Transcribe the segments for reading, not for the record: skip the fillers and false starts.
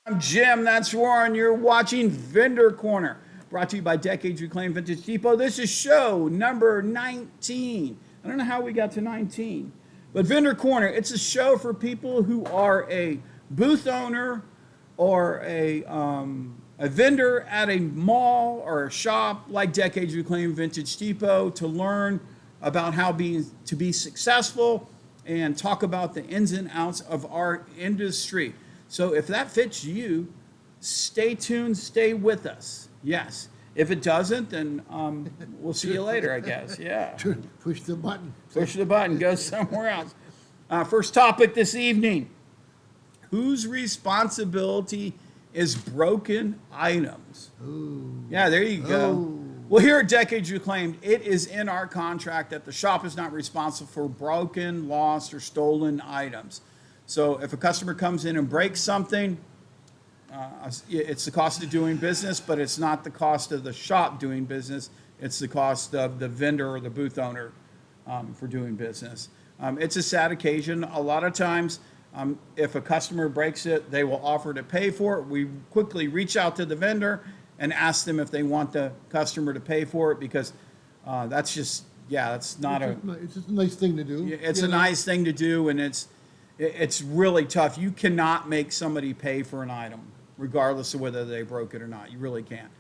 I'm Jim, that's Warren. You're watching Vendor Corner, brought to you by Decades Reclaimed Vintage Depot. This is show number 19. I don't know how we got to 19, but Vendor Corner, it's a show for people who are a booth owner or a vendor at a mall or a shop like Decades Reclaimed Vintage Depot to learn about how to be successful and talk about the ins and outs of our industry. So if that fits you, stay tuned, stay with us. Yes. If it doesn't, then we'll see you later, I guess. Yeah. Push the button. Push the button, go somewhere else. First topic this evening. Whose responsibility is broken items? Ooh. Yeah, there you go. Oh. Well, here at Decades Reclaimed, it is in our contract that the shop is not responsible for broken, lost, or stolen items. So if a customer comes in and breaks something, it's the cost of doing business, but it's not the cost of the shop doing business. It's the cost of the vendor or the booth owner for doing business. It's a sad occasion. A lot of times, if a customer breaks it, they will offer to pay for it. We quickly reach out to the vendor and ask them if they want the customer to pay for it because that's just, that's not It's just a nice thing to do. It's a nice thing to do, and it's really tough. You cannot make somebody pay for an item, regardless of whether they broke it or not. You really can't.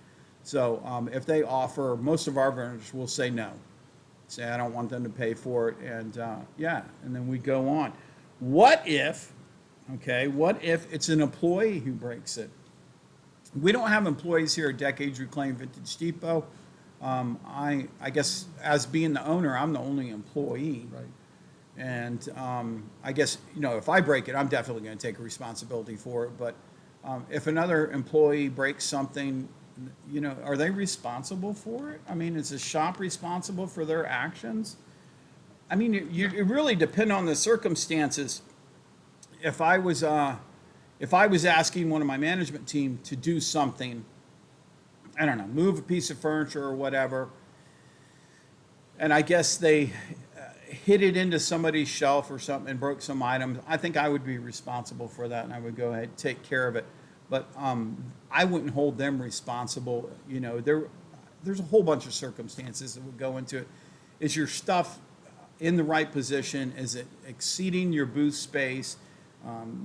So if they offer, most of our vendors will say no. Say, I don't want them to pay for it, and and then we go on. What if it's an employee who breaks it? We don't have employees here at Decades Reclaimed Vintage Depot. I guess as being the owner, I'm the only employee. Right. And I guess, if I break it, I'm definitely going to take responsibility for it. But if another employee breaks something, are they responsible for it? I mean, is the shop responsible for their actions? I mean, it really depends on the circumstances. If I was asking one of my management team to do something, I don't know, move a piece of furniture or whatever, and I guess they hit it into somebody's shelf or something and broke some items, I think I would be responsible for that and I would go ahead and take care of it. But I wouldn't hold them responsible. There's a whole bunch of circumstances that would go into it. Is your stuff in the right position? Is it exceeding your booth space?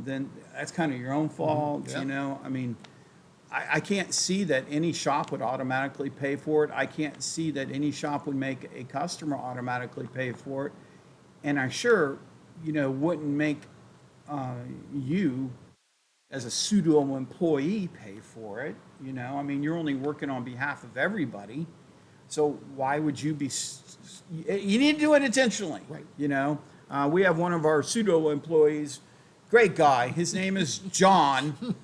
Then that's kind of your own fault. Yeah. I mean, I can't see that any shop would automatically pay for it. I can't see that any shop would make a customer automatically pay for it. And I sure, wouldn't make you as a pseudo employee pay for it. I mean, you're only working on behalf of everybody. So why would you be, you need to do it intentionally. Right. We have one of our pseudo employees, great guy. His name is John.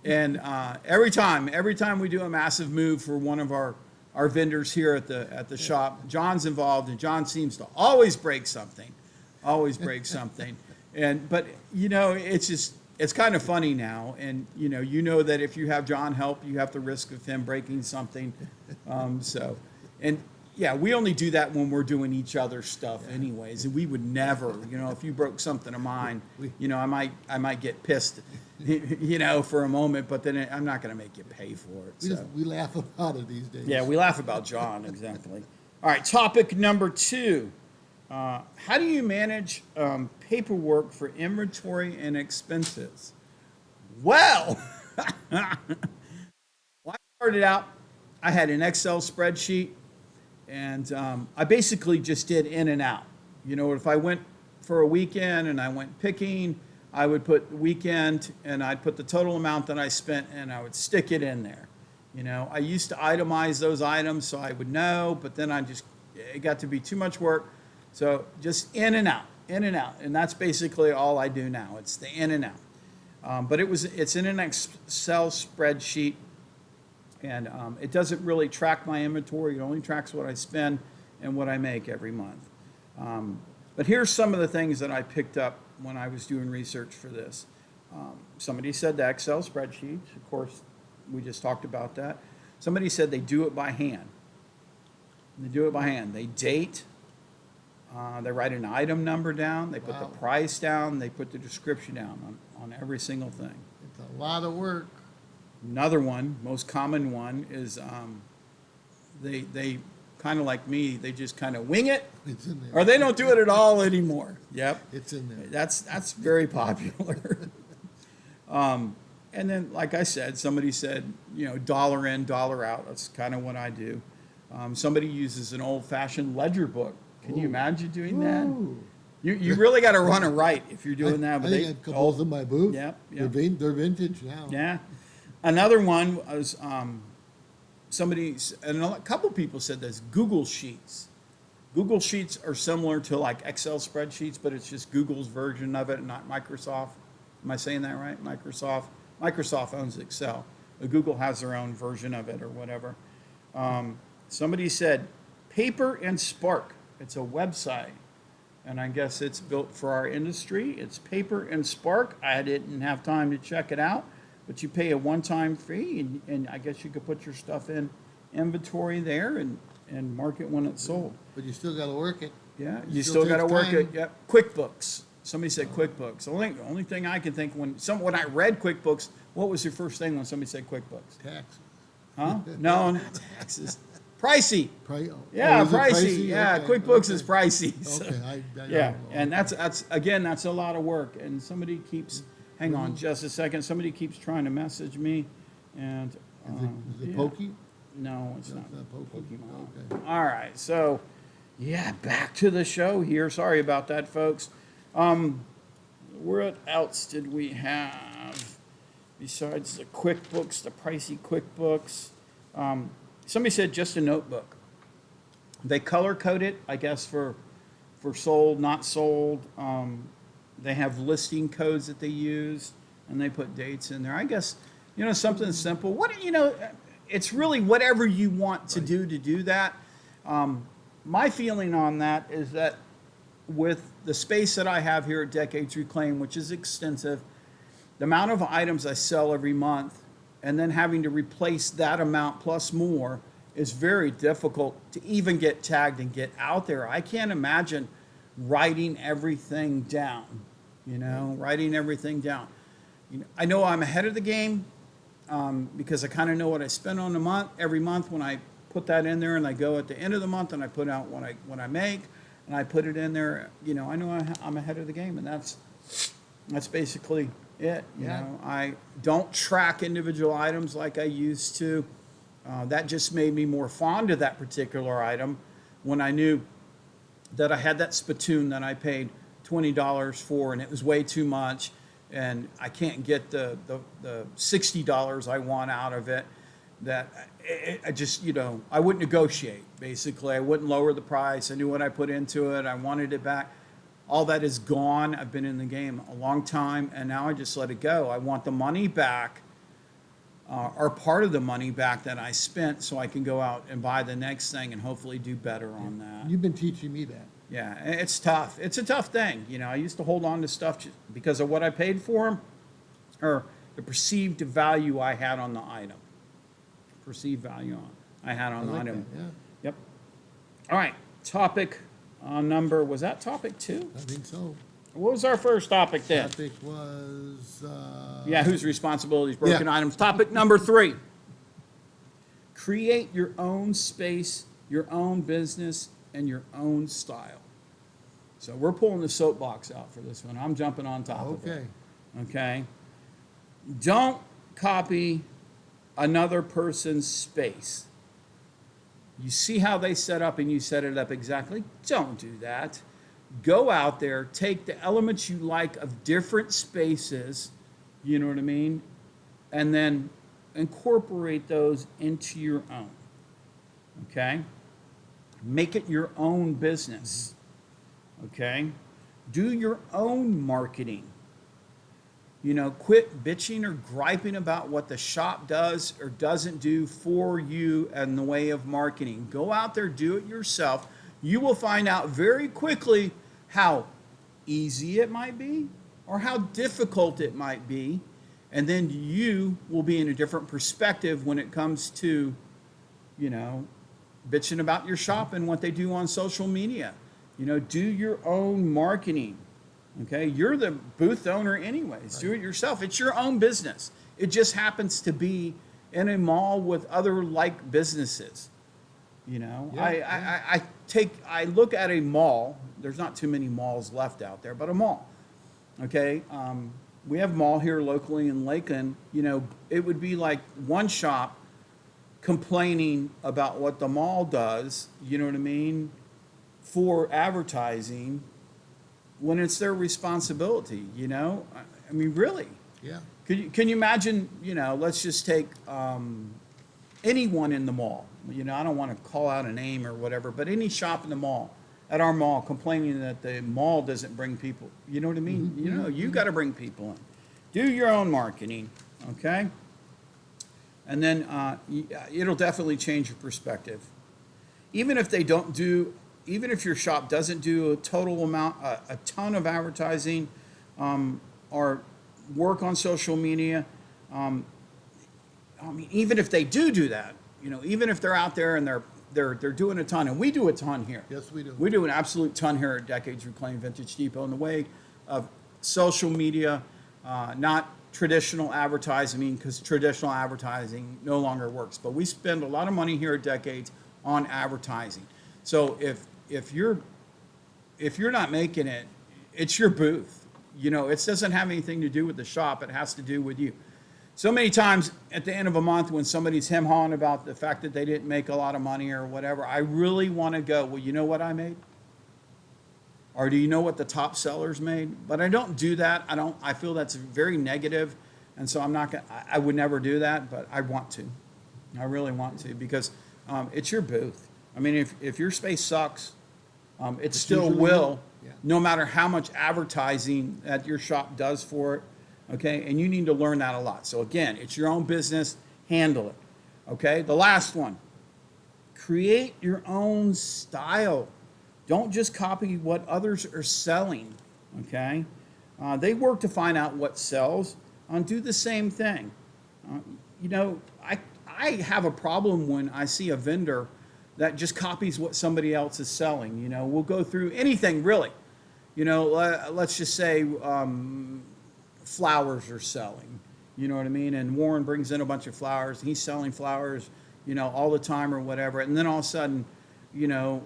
And every time we do a massive move for one of our vendors here at the shop, John's involved, and John seems to always break something. But it's kind of funny now. And that if you have John help, you have the risk of him breaking something. We only do that when we're doing each other's stuff anyways. And we would never, if you broke something of mine, I might get pissed, for a moment, but then I'm not going to make you pay for it. We laugh about it these days. Yeah, we laugh about John, exactly. All right, topic number 2. How do you manage paperwork for inventory and expenses? Well, when I started out, I had an Excel spreadsheet. And I basically just did in and out. If I went for a weekend and I went picking, I would put the weekend and I'd put the total amount that I spent and I would stick it in there. I used to itemize those items so I would know, but then it got to be too much work. So just in and out. And that's basically all I do now. It's the in and out. But it's in an Excel spreadsheet. And it doesn't really track my inventory. It only tracks what I spend and what I make every month. But here's some of the things that I picked up when I was doing research for this. Somebody said the Excel spreadsheets. Of course, we just talked about that. Somebody said they do it by hand. They date. They write an item number down. They put the price down. They put the description down on every single thing. It's a A lot of work. Another one, most common one, is they kind of like me, they just kind of wing it, It's in there. or they don't do it at all anymore. Yep. It's in there. That's very popular. And then, like I said, somebody said, dollar in, dollar out. That's kind of what I do. Somebody uses an old-fashioned ledger book. Can you Ooh. imagine doing that? Ooh. You really got to run it right if you're doing that. I But think they I have a couple of them in my booth. Yep, They're, yep. they're vintage now. Yeah. Another one was and a couple people said this, Google Sheets. Google Sheets are similar to like Excel spreadsheets, but it's just Google's version of it, not Microsoft. Am I saying that right? Microsoft owns Excel, but Google has their own version of it or whatever. Somebody said Paper and Spark. It's a website, and I guess it's built for our industry. It's Paper and Spark. I didn't have time to check it out, but you pay a one-time fee, and I guess you could put your stuff in inventory there and mark it when it's sold. But you still gotta work it. Yeah, It you still got to takes work time. it. Yep. QuickBooks. Somebody said QuickBooks. The only thing I can think when I read QuickBooks, what was your first thing when somebody said QuickBooks? Taxes. Huh? No, not taxes. Pricey. Oh, Yeah, is it pricey. Yeah, Okay, QuickBooks okay. is pricey. So, Okay, I yeah, don't know. and that's a lot of work. And somebody keeps, hang on just a second. Somebody keeps trying to message me, and Is it yeah. Pokey? No, it's That's not not Pokey? Pokemon. Okay. All right, so yeah, back to the show here. Sorry about that, folks. What else did we have besides the QuickBooks, the pricey QuickBooks? Somebody said just a notebook. They color code it, I guess, for sold, not sold. They have listing codes that they use, and they put dates in there. I guess, something simple. It's really whatever you want to do that. My feeling on that is that with the space that I have here at Decades Reclaim, which is extensive, the amount of items I sell every month and then having to replace that amount plus more is very difficult to even get tagged and get out there. I can't imagine writing everything down, writing everything down. I know I'm ahead of the game because I kind of know what I spend on the month every month when I put that in there, and I go at the end of the month and I put out what I make, and I put it in there. I know I'm ahead of the game, and that's basically it. Yeah. I don't track individual items like I used to. That just made me more fond of that particular item when I knew that I had that spittoon that I paid $20 for, and it was way too much, and I can't get the $60 I want out of it. I just, I wouldn't negotiate, basically. I wouldn't lower the price. I knew what I put into it. I wanted it back. All that is gone. I've been in the game a long time, and now I just let it go. I want the money back, or part of the money back that I spent, so I can go out and buy the next thing and hopefully do better on that. You've been teaching me that. Yeah, it's tough. It's a tough thing. I used to hold on to stuff just because of what I paid for them, or the perceived value I had on the item. Perceived value I had on the like item. that, yeah. Yep. All right. Topic number, was that topic 2? I think so. What was our first topic then? Topic was, Yeah, whose responsibilities, broken Yeah. items. Topic number 3. Create your own space, your own business, and your own style. So we're pulling the soapbox out for this one. I'm jumping on top of it. okay. Okay? Don't copy another person's space. You see how they set up and you set it up exactly? Don't do that. Go out there, take the elements you like of different spaces, you know what I mean? And then incorporate those into your own. Okay? Make it your own business. Okay? Do your own marketing. Quit bitching or griping about what the shop does or doesn't do for you in the way of marketing. Go out there, do it yourself. You will find out very quickly how easy it might be or how difficult it might be. And then you will be in a different perspective when it comes to, bitching about your shop and what they do on social media. Do your own marketing. Okay, you're the booth owner anyways. Do it yourself. It's your own business. It just happens to be in a mall with other like businesses. You know, Yeah, yeah. I look at a mall. There's not too many malls left out there, but a mall. Okay, we have a mall here locally in Lakeland. You know, it would be like one shop complaining about what the mall does. You know what I mean? For advertising, when it's their responsibility. You know, I mean, really. Yeah. Can you imagine? You know, let's just take anyone in the mall. You know, I don't want to call out a name or whatever, but any shop in the mall, at our mall, complaining that the mall doesn't bring people. You know what I mean? You know, you got to bring people in. Do your own marketing, okay? And then it'll definitely change your perspective. Even if they don't do, even if your shop doesn't do a total amount, a ton of advertising, or work on social media, I mean, even if they do that, you know, even if they're out there and they're doing a ton, and we do a ton here. Yes, we do. We do an absolute ton here at Decades Reclaimed Vintage Depot in the way of social media, not traditional advertising, because traditional advertising no longer works. But we spend a lot of money here at Decades on advertising. So if you're not making it, it's your booth. You know, it doesn't have anything to do with the shop. It has to do with you. So many times at the end of a month when somebody's hem-hawing about the fact that they didn't make a lot of money or whatever, I really want to go, well, you know what I made? Or do you know what the top sellers made? But I don't do that. I feel that's very negative, and so I'm not going to, I would never do that, but I want to. I really want to, because it's your booth. I mean, if your space sucks, it still usually will, will. Yeah. no matter how much advertising that your shop does for it. Okay, and you need to learn that a lot. So again, it's your own business, handle it. Okay, the last one, create your own style. Don't just copy what others are selling. Okay, they work to find out what sells. Do the same thing. You know, I have a problem when I see a vendor that just copies what somebody else is selling. You know, we'll go through anything really. You know, let's just say flowers are selling. You know what I mean? And Warren brings in a bunch of flowers. He's selling flowers, you know, all the time or whatever. And then all of a sudden, you know,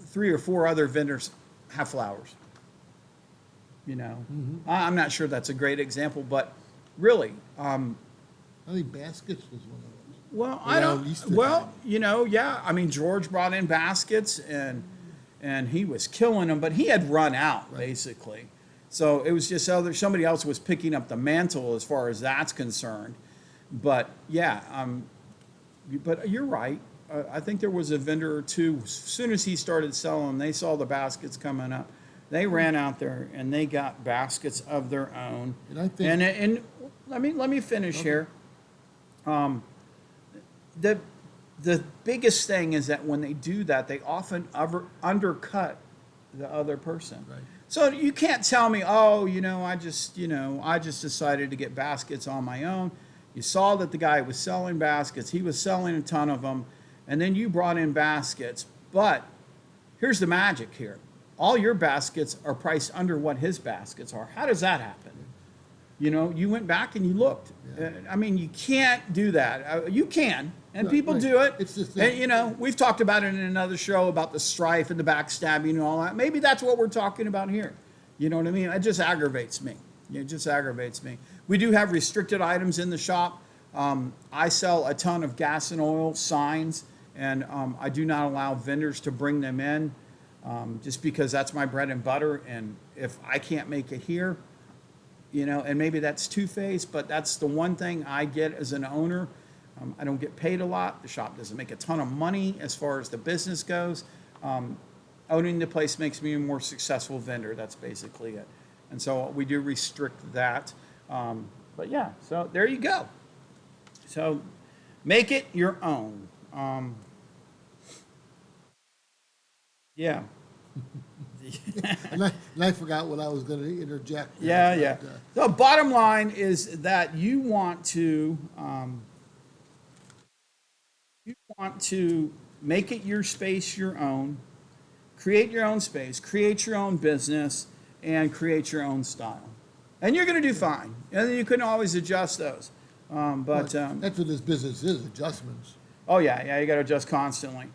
3 or 4 other vendors have flowers. You know, I'm not sure that's a great example, but really, I think baskets was one of those. well, Yeah, I don't. at least the Well, time. you know, yeah. I mean, George brought in baskets, and he was killing them, but he had run out basically. So it was just somebody else was picking up the mantle as far as that's concerned. But yeah, but you're right. I think there was a vendor or two. As soon as he started selling, they saw the baskets coming up. They ran out there and they got baskets of their own. And I think- and let me finish here. The biggest thing is that when they do that, they often undercut the other person. Right. So you can't tell me, oh, you know, I just decided to get baskets on my own. You saw that the guy was selling baskets. He was selling a ton of them. And then you brought in baskets. But here's the magic here. All your baskets are priced under what his baskets are. How does that happen? You know, you went back and you looked. I mean, you can't do that. You can, and Right, people right. do it. It's the thing. And, you know, we've talked about it in another show about the strife and the backstabbing and all that. Maybe that's what we're talking about here. You know what I mean? It just aggravates me. It just aggravates me. We do have restricted items in the shop. I sell a ton of gas and oil signs, and I do not allow vendors to bring them in just because that's my bread and butter. And if I can't make it here, you know, and maybe that's two-faced, but that's the one thing I get as an owner. I don't get paid a lot. The shop doesn't make a ton of money as far as the business goes. Owning the place makes me a more successful vendor. That's basically it. And so we do restrict that. But yeah, so there you go. So make it your own. Yeah. And I forgot what I was going to interject. Yeah, but, yeah. So bottom line is that you want to make it your space your own, create your own space, create your own business, and create your own style. And you're going to do fine. And you can always adjust those. That's what this business is, adjustments. Oh, yeah, you got to adjust constantly.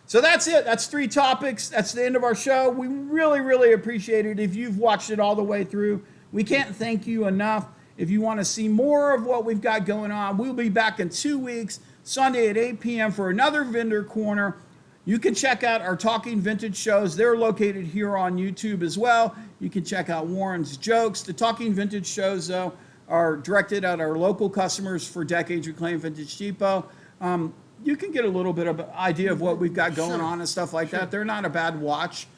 So that's it. That's 3 topics. That's the end of our show. We really, really appreciate it if you've watched it all the way through. We can't thank you enough. If you want to see more of what we've got going on, we'll be back in 2 weeks, Sunday at 8 p.m. for another Vendor Corner. You can check out our Talking Vintage shows. They're located here on YouTube as well. You can check out Warren's jokes. The Talking Vintage shows, though, are directed at our local customers for Decades Reclaimed Vintage Depot. You can get a little bit of an idea of what we've got going on and stuff like that. They're not a bad watch.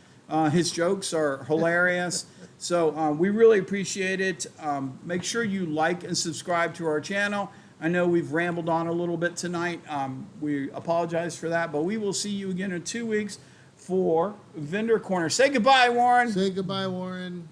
His jokes are hilarious. So we really appreciate it. Make sure you like and subscribe to our channel. I know we've rambled on a little bit tonight. We apologize for that, but we will see you again in 2 weeks for Vendor Corner. Say goodbye, Warren. Say goodbye, Warren.